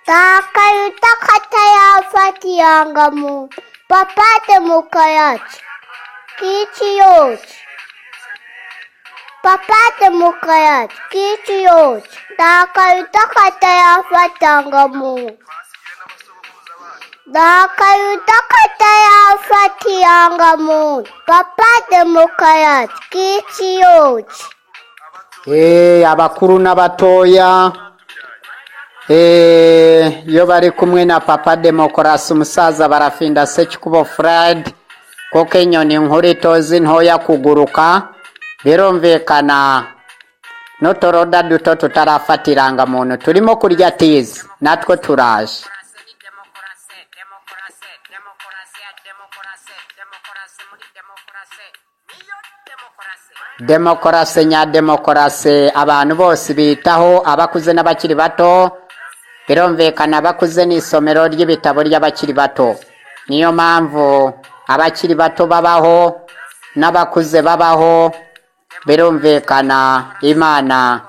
Takayuta katayafati yangamu. Papa demokrasi. Geçiyoruz. Papa demokrasi. Geçiyoruz. Takayuta katayafati yangamu. Takayuta katayafati yangamu. Papa demokrasi. Geçiyoruz. Abakuru n'abatoya iyo bari kumwe na Papa Demokarasi umusaza barafinda Sekikubo Fred kuko inyoni nkuru itozi ntoya kuguruka birumvikana n'utoroda duto tutarafata irangamuntu turimo kurya tizi natwe turaje. Demokarasi nyademokarasi abantu bose bitaho abakuze n'abakiri bato birumvikana abakuze n'isomero ry'ibitabo ry'abakiri bato niyo mpamvu abakiri bato babaho n'abakuze babaho birumvikana Imana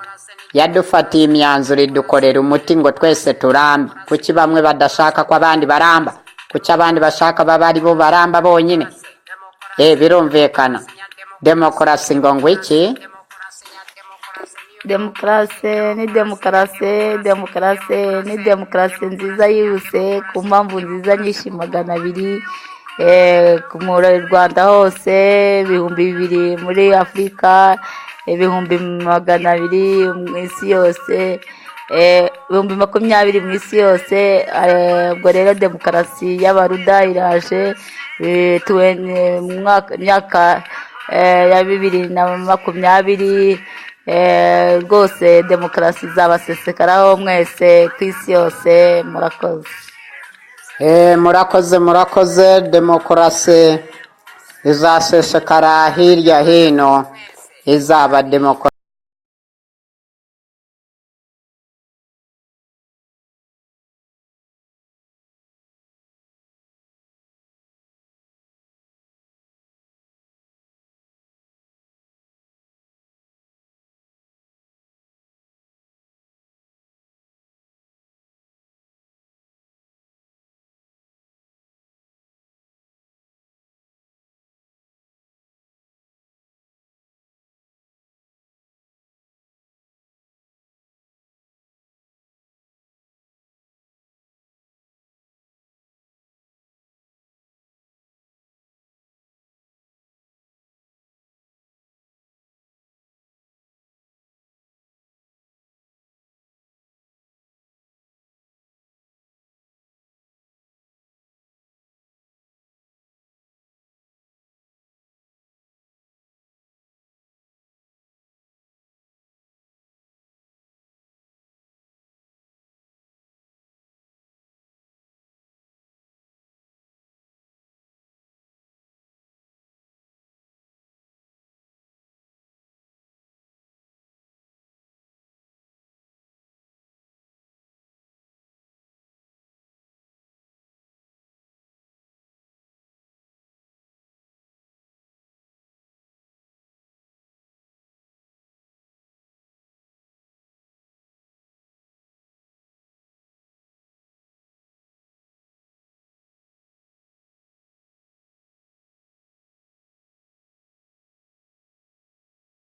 yadufatiye imyanzuro idukorera umuti ngo twese turambe. Kuki bamwe badashaka ko abandi baramba? Kuki abandi bashaka baba ari bo baramba bonyine? Birumvikana demokarasi ngo ngwiki demokarasi ni demokarasi nziza yihuse ku mpamvu nziza nyinshi 200 mu Rwanda hose 200 muri Afurika 200 mu isi yose 20 mu isi yose. Ubwo rero demokarasi y'abaruda iraje myaka ya 2020 rwose demokarasi zabasesekaraho mwese ku isi yose. murakoze demokarasi izasesekara hirya hino izaba demokarasi